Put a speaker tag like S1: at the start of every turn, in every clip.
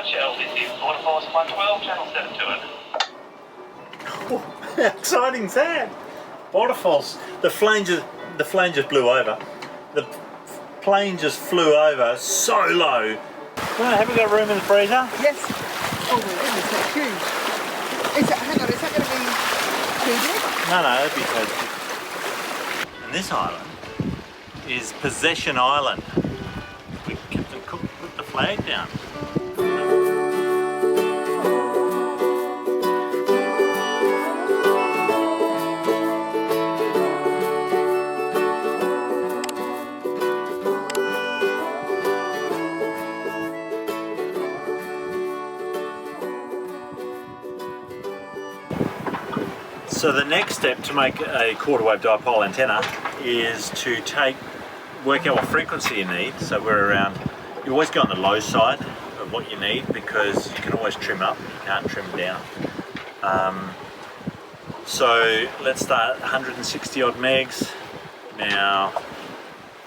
S1: Shell, this is Order Force 112, channel 7 to it.
S2: How exciting's that? Waterfalls. The plane just blew over. The plane just flew over so low. Well, have we got room in the freezer?
S3: Yes. Oh my goodness, that's huge. Hang on, is that going to be too big?
S2: No, that'd be too. And this island is Possession Island. Captain Cook put the flag down. So the next step to make a quarter wave dipole antenna is to work out what frequency you need. So we're around, you always go on the low side of what you need because you can always trim up, you can't trim down. So let's start 160 odd megs. Now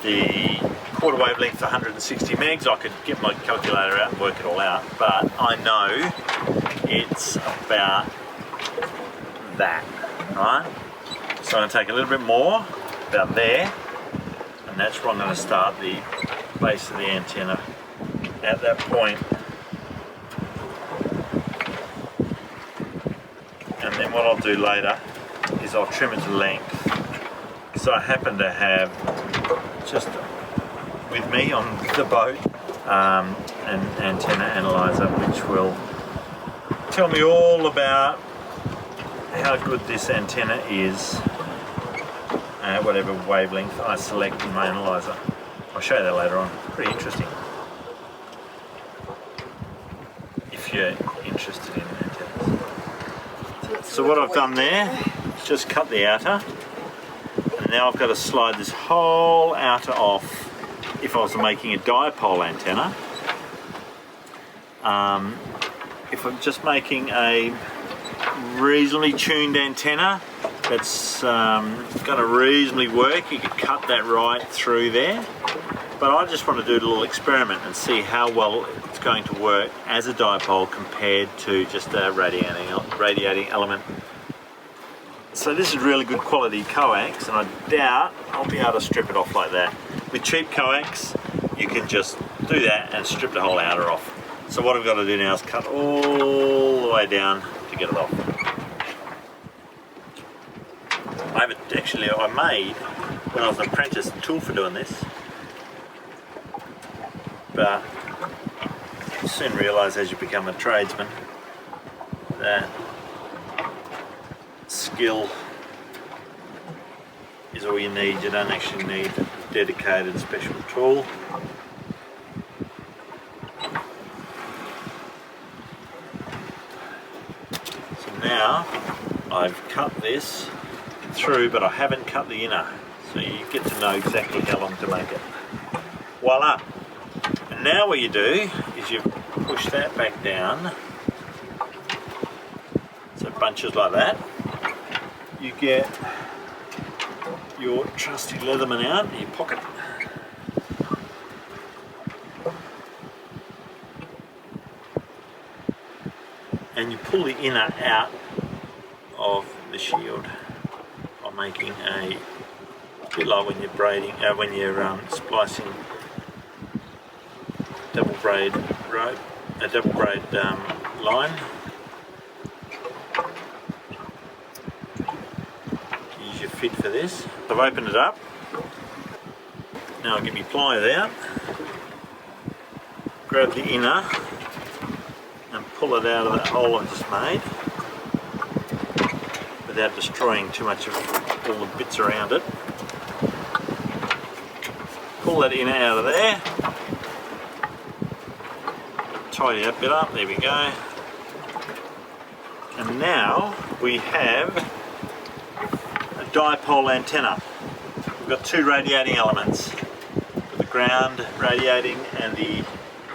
S2: the quarter wavelength 160 megs, I could get my calculator out and work it all out, but I know it's about that, right? So I'm going to take a little bit more, about there, and that's where I'm going to start the base of the antenna at that point. And then what I'll do later is I'll trim it to length, because I happen to have just with me on the boat an antenna analyzer which will tell me all about how good this antenna is at whatever wavelength I select in my analyzer. I'll show you that later on. Pretty interesting if you're interested in antennas. So what I've done there is just cut the outer, and now I've got to slide this whole outer off if I was making a dipole antenna. If I'm just making a reasonably tuned antenna that's going to reasonably work, you could cut that right through there, but I just want to do a little experiment and see how well it's going to work as a dipole compared to just a radiating element. So this is really good quality coax, and I doubt I'll be able to strip it off like that. With cheap coax you can just do that and strip the whole outer off. So what I've got to do now is cut all the way down to get it off. I made, when I was an apprentice, a tool for doing this, but you soon realise as you become a tradesman that skill is all you need. You don't actually need a dedicated special tool. So now I've cut this through, but I haven't cut the inner, so you get to know exactly how long to make it. Voila! And now what you do is you push that back down, so it bunches like that. You get your trusty Leatherman out in your pocket. And you pull the inner out of the shield. I'm making a bit like when you're braiding, when you're splicing double braid rope, a double braid line. Use your fit for this. I've opened it up. Now I'll get my pliers out, grab the inner and pull it out of that hole I've just made without destroying too much of all the bits around it. Pull that inner out of there, tidy that bit up, there we go. And now we have a dipole antenna. We've got two radiating elements, the ground radiating and the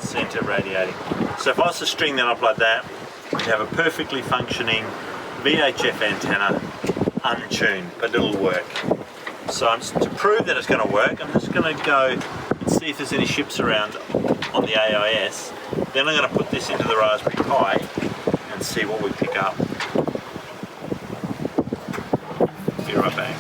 S2: centre radiating. So if I was to string that up like that, we have a perfectly functioning VHF antenna, untuned, but it'll work. So to prove that it's going to work, I'm just going to go and see if there's any ships around on the AIS Then I'm going to put this into the Raspberry Pi and see what we pick up. Be right back.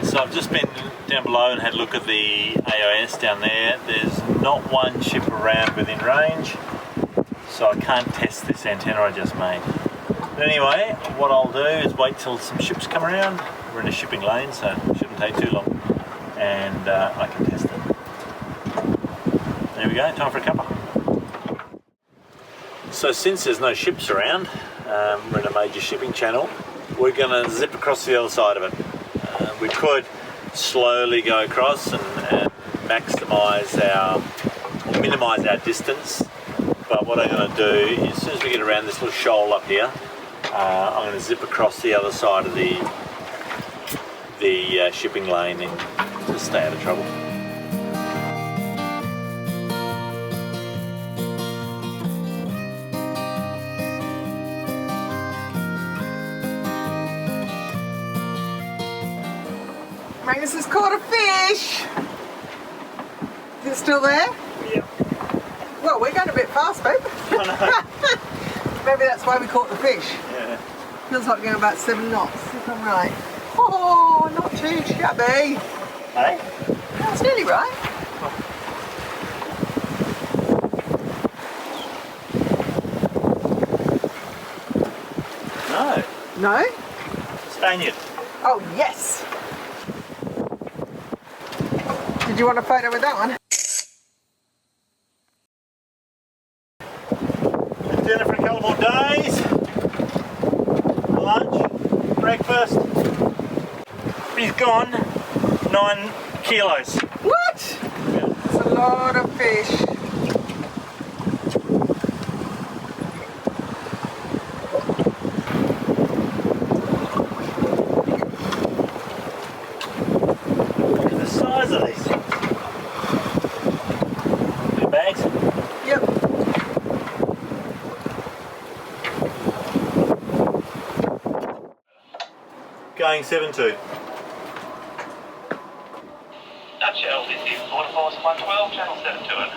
S2: So I've just been down below and had a look at the AIS down there. There's not one ship around within range, so I can't test this antenna I just made. But anyway, what I'll do is wait till some ships come around. We're in a shipping lane, so it shouldn't take too long, and I can test it. There we go, time for a cuppa. So since there's no ships around, we're in a major shipping channel, we're going to zip across the other side of it. We could slowly go across and minimise our distance, but what I'm going to do is, as soon as we get around this little shoal up here, I'm going to zip across the other side of the shipping lane and just stay out of trouble.
S3: Magnus has caught a fish. Is it still there?
S2: Yep.
S3: Well, we're going a bit fast, babe.
S2: I know.
S3: Maybe that's why we caught the fish.
S2: Yeah.
S3: Feels like we're going about 7 knots, if I'm right. Oh, not too shabby.
S2: Hey?
S3: That's nearly right.
S2: No.
S3: No?
S2: Spaniard.
S3: Oh, yes. Did you want a photo with that one?
S2: Dinner for a couple more days. Lunch, breakfast. He's gone 9 kilos.
S3: What? That's a lot of fish.
S2: Look at the size of these. Your bags?
S3: Yep.
S2: Going 7-2.
S1: Nutshell, this is Border Force 112, channel 721.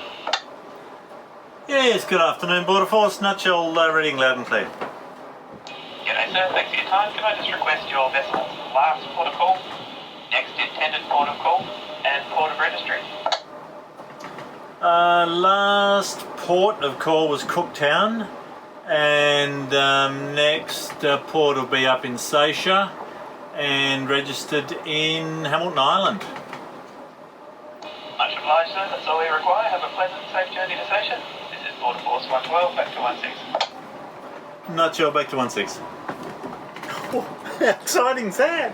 S2: Yes, good afternoon, Border Force. Nutshell reading loud and clear.
S1: G'day sir, thanks for your time. Can I just request your vessel's last port of call, next intended port of call, and port of registry?
S2: Last port of call was Cooktown, and next port will be up in Seisha and registered in Hamilton Island.
S1: Much obliged sir, that's all we require. Have a pleasant, safe journey to station. This is Border Force 112, back to 16.
S2: Nutshell back to 16. How exciting's that?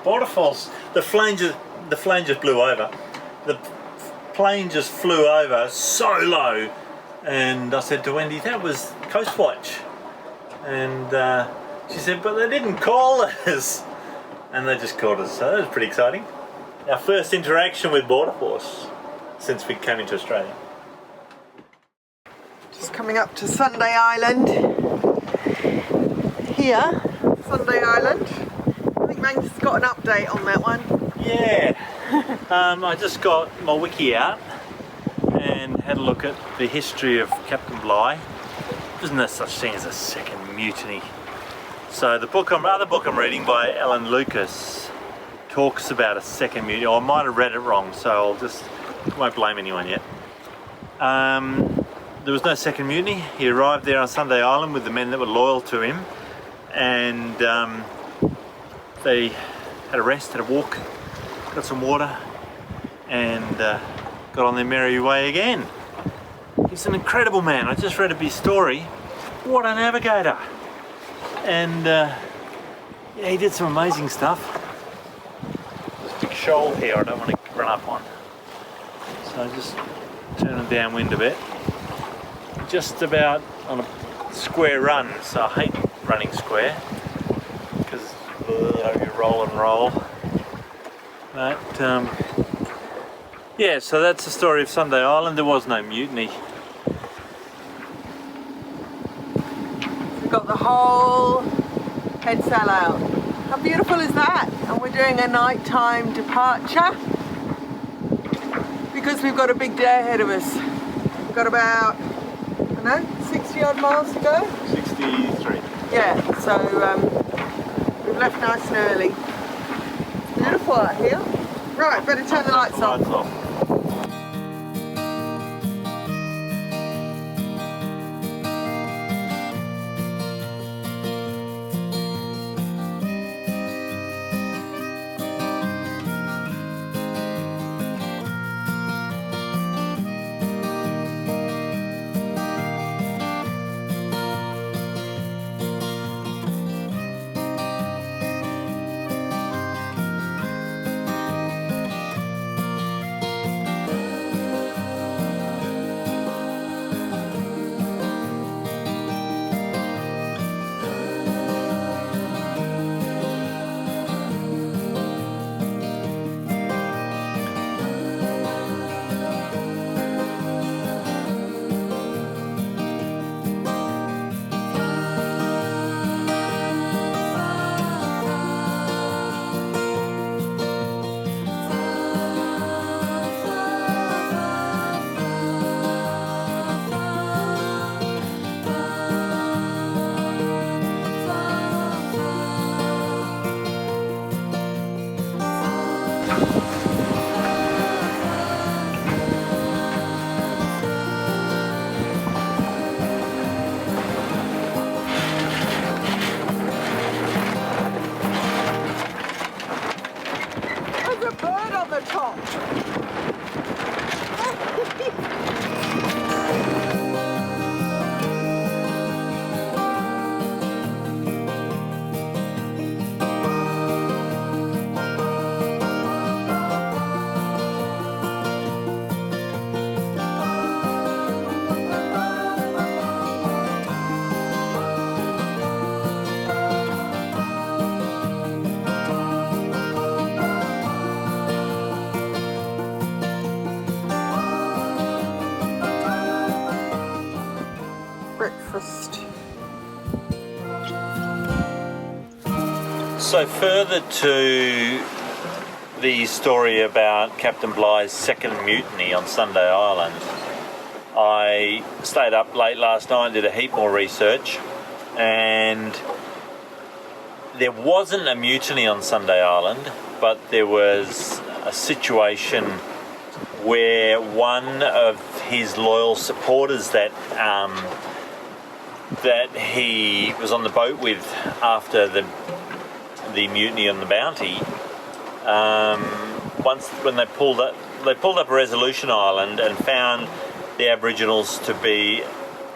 S2: Border Force. The plane just blew over. The plane just flew over so low, and I said to Wendy, that was Coast Watch. And she said, but they didn't call us. And they just called us, so that was pretty exciting. Our first interaction with Border Force since we came into Australia.
S3: Just coming up to Sunday Island. Here, Sunday Island. I think Magnus has got an update on that one.
S2: Yeah, I just got my wiki out and had a look at the history of Captain Bligh. Isn't there such thing as a second mutiny? So the other book I'm reading by Alan Lucas talks about a second mutiny. Or I might have read it wrong, so won't blame anyone yet. There was no second mutiny. He arrived there on Sunday Island with the men that were loyal to him, and they had a rest, had a walk, got some water, and got on their merry way again. He's an incredible man. I just read a big story. What a navigator! And yeah, he did some amazing stuff. There's a big shoal here I don't want to run up on, so I just turn it downwind a bit. Just about on a square run, so I hate running square because you roll and roll. But yeah, so that's the story of Sunday Island. There was no mutiny.
S3: We've got the whole head sail out. How beautiful is that? And we're doing a nighttime departure because we've got a big day ahead of us. We've got about, I don't know, 60 odd miles to go?
S2: 63.
S3: Yeah, so we've left nice and early. It's beautiful out here. Right, better turn the lights off. There's a bird on the top. Breakfast.
S2: So further to the story about Captain Bligh's second mutiny on Sunday Island, I stayed up late last night and did a heap more research, and there wasn't a mutiny on Sunday Island, but there was a situation where one of his loyal supporters that he was on the boat with after the mutiny on the Bounty, when they pulled up Resolution Island and found the Aboriginals to be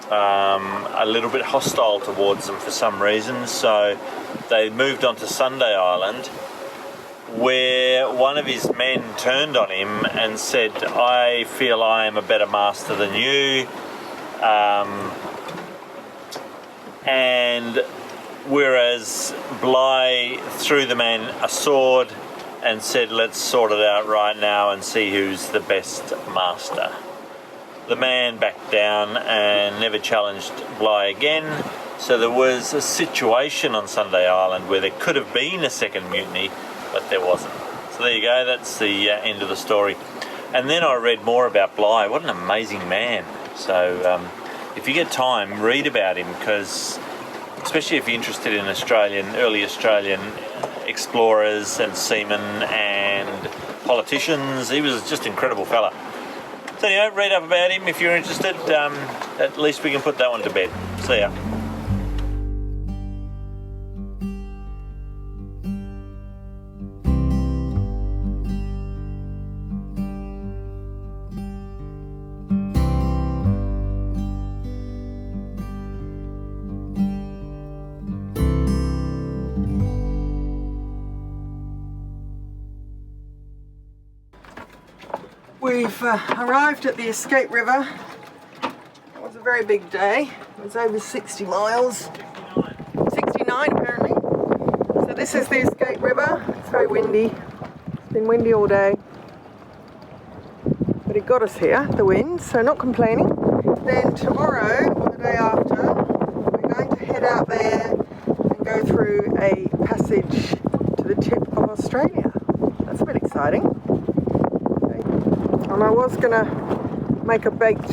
S2: a little bit hostile towards them for some reason, so they moved on to Sunday Island, where one of his men turned on him and said, "I feel I am a better master than you," and whereas Bligh threw the man a sword and said, "Let's sort it out right now and see who's the best master." The man backed down and never challenged Bligh again, so there was a situation on Sunday Island where there could have been a second mutiny, but there wasn't. So there you go, that's the end of the story. And then I read more about Bligh. What an amazing man. So if you get time, read about him, because especially if you're interested in early Australian explorers and seamen and politicians, he was just an incredible fella. So anyway, read up about him if you're interested. At least we can put that one to bed. See ya.
S3: We've arrived at the Escape River. It was a very big day. It was over 60 miles. 69 apparently. So this is the Escape River. It's very windy. been windy all day. But it got us here, the wind, so not complaining. Then tomorrow, or the day after, we're going to head out there and go through a passage to the tip of Australia. That's a bit exciting. And I was gonna make a baked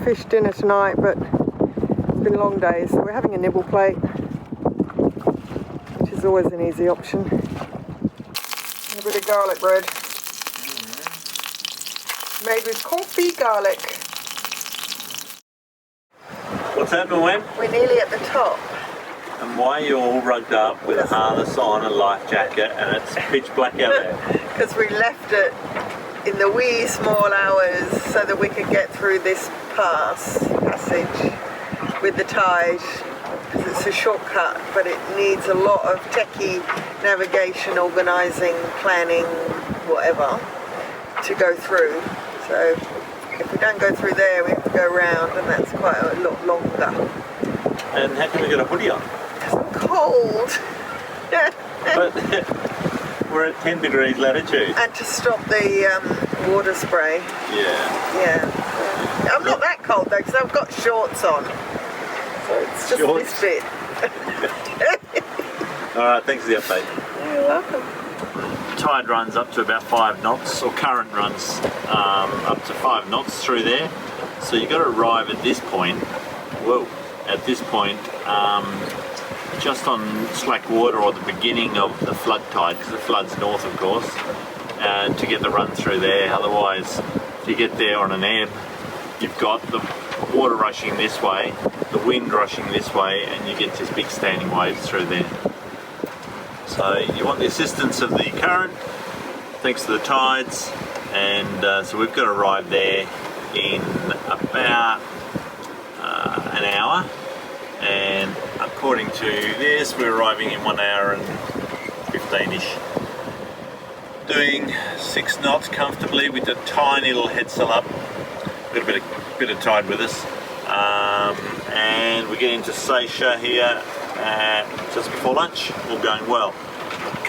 S3: fish dinner tonight, but it's been long days, so we're having a nibble plate, which is always an easy option. And a bit of garlic bread. Made with coffee garlic.
S2: What's happening, Wen?
S3: We're nearly at the top.
S2: And why are you all rugged up with a harness on, a life jacket, and it's pitch black out there?
S3: Because we left it in the wee small hours so that we could get through this passage with the tide. Because it's a shortcut, but it needs a lot of techie navigation, organising, planning, whatever, to go through. So if we don't go through there, we have to go round, and that's quite a lot longer.
S2: And how can we get a hoodie on?
S3: Because I'm cold.
S2: But we're at 10 degrees latitude.
S3: And to stop the water spray.
S2: Yeah.
S3: I'm not that cold though, because I've got shorts on. So it's just
S2: Shorts?
S3: this bit.
S2: Alright, thanks for the update.
S3: You're welcome.
S2: Tide runs up to about 5 knots, or current runs up to 5 knots through there. So you've got to arrive at this point, just on slack water or the beginning of the flood tide, because the flood's north of course, to get the run through there. Otherwise, if you get there on an ebb, you've got the water rushing this way, the wind rushing this way, and you get this big standing waves through there. So you want the assistance of the current, thanks to the tides, and so we've got to arrive there in about an hour, and according to this we're arriving in 1 hour and 15ish, doing 6 knots comfortably with a tiny little head sail up. We've got a bit of tide with us, and we're getting to Seisha here just before lunch, all going well.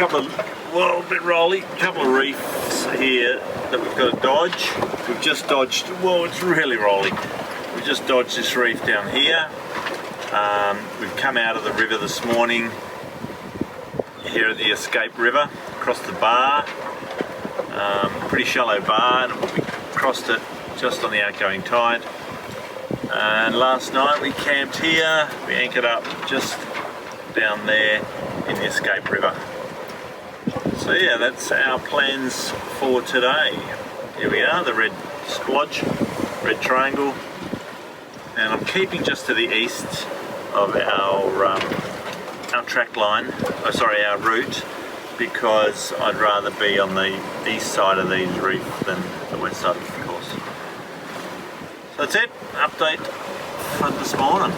S2: A bit rolly, a couple of reefs here that we've got to dodge. We've just dodged, it's really rolly. We've just dodged this reef down here. We've come out of the river this morning here at the Escape River, across the bar, pretty shallow bar, and we crossed it just on the outgoing tide. And last night we camped here, we anchored up just down there in the Escape River. So yeah, that's our plans for today. Here we are, the red splodge, red triangle, and I'm keeping just to the east of our track line, our route, because I'd rather be on the east side of these reefs than the west side, of course. So that's it, update for this morning.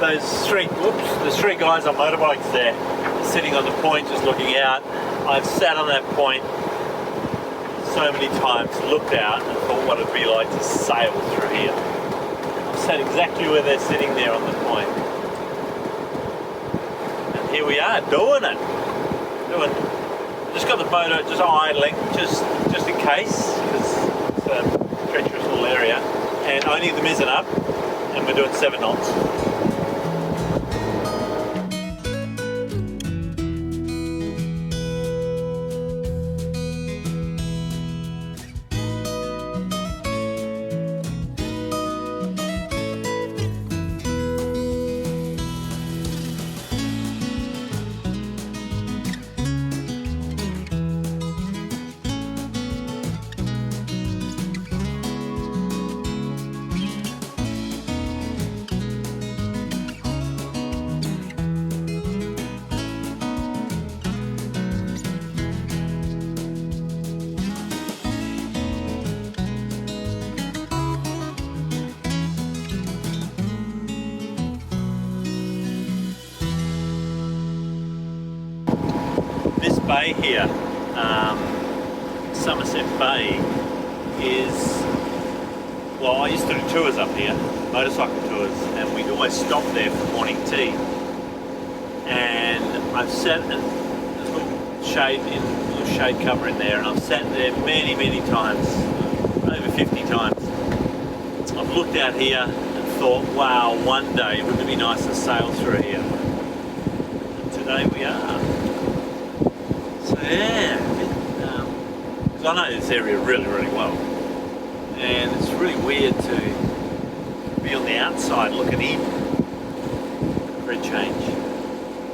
S2: There's three guys on motorbikes there, sitting on the point, just looking out. I've sat on that point so many times, looked out and thought what it'd be like to sail through here. I've sat exactly where they're sitting there on the point. And here we are, doing it. Just got the motor just idling, just in case, because it's a treacherous little area. And only the mizzen up, and we're doing 7 knots. bay here, Somerset Bay, is, well, I used to do tours up here, motorcycle tours, and we'd always stop there for morning tea. And I've sat in this little shade cover in there, and I've sat there many, many times, over 50 times. I've looked out here and thought, wow, one day wouldn't it be nice to sail through here? And today we are. So yeah, because I know this area really, really well, and it's really weird to be on the outside looking in for a change.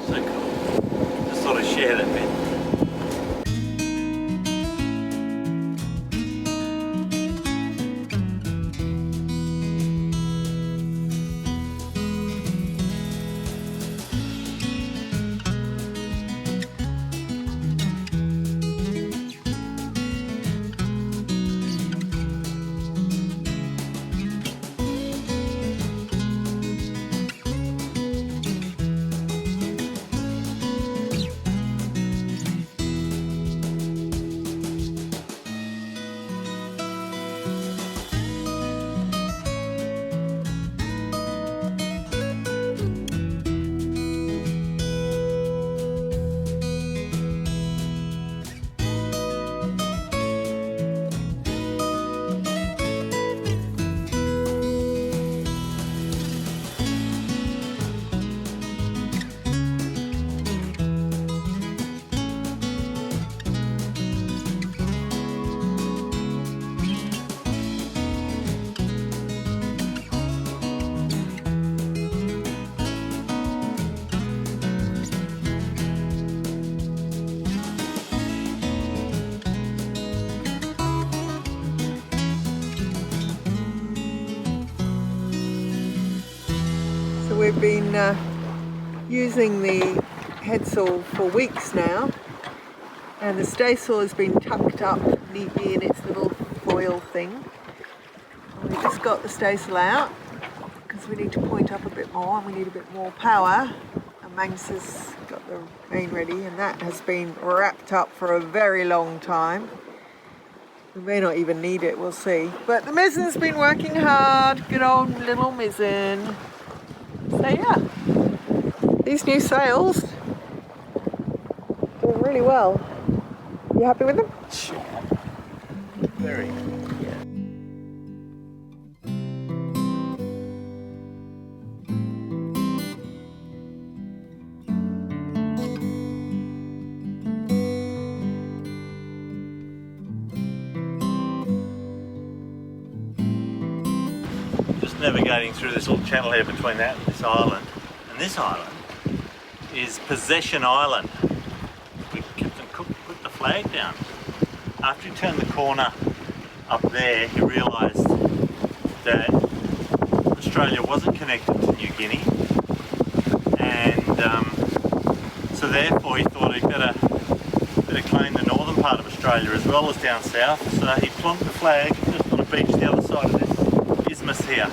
S2: So cool. Just thought I'd share that bit.
S3: We've been using the headsail for weeks now, and the staysail has been tucked up neatly in its little foil thing. And we just got the staysail out because we need to point up a bit more and we need a bit more power. And Magnus has got the main ready, and that has been wrapped up for a very long time. We may not even need it, we'll see. But the mizzen's been working hard, good old little mizzen. So yeah, these new sails doing really well. You happy with them?
S2: Sure. Very. Yeah. Just navigating through this little channel here between that and this island. And this island is Possession Island. Captain Cook put the flag down. After he turned the corner up there, he realised that Australia wasn't connected to New Guinea, and so therefore he thought he'd better claim the northern part of Australia as well as down south. So he plonked the flag just on a beach the other side of this isthmus here,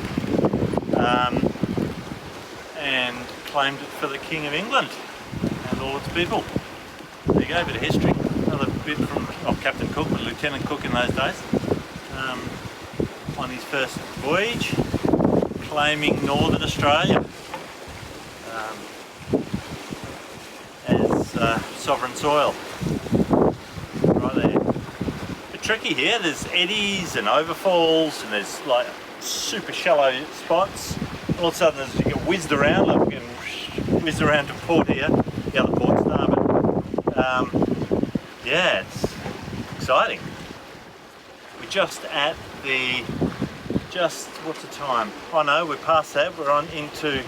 S2: and claimed it for the King of England and all its people. There you go, a bit of history. Another bit from Captain Cook, but Lieutenant Cook in those days, on his first voyage, claiming Northern Australia as sovereign soil. Right there. Bit tricky here. There's eddies and overfalls, and there's like super shallow spots. All of a sudden, you get whizzed around. Like we get whizzed around to port here, the other port starboard. Yeah, it's exciting. We're just at the, what's the time? Oh no, we're past that. We're on into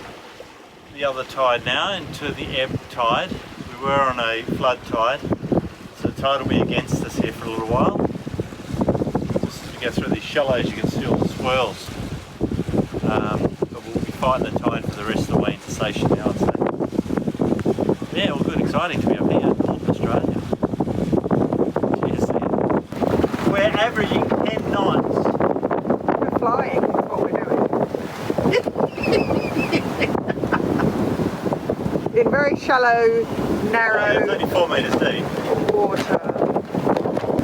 S2: the other tide now, into the ebb tide. We were on a flood tide, so the tide will be against us here for a little while. Just as we go through these shallows, you can see all the swirls. But we'll be fighting the tide for the rest of the way into station now, I'd say. Yeah, all good, exciting to be up here in Northern Australia. We're averaging 10 knots.
S3: We're flying, is what we're doing. In very shallow, narrow...
S2: Yeah, it's only 4 metres deep.
S3: water.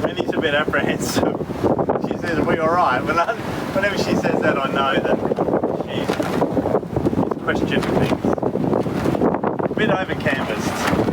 S2: Wendy's a bit apprehensive. She says, are we alright? Whenever she says that, I know that she's questioning things. A bit over canvassed.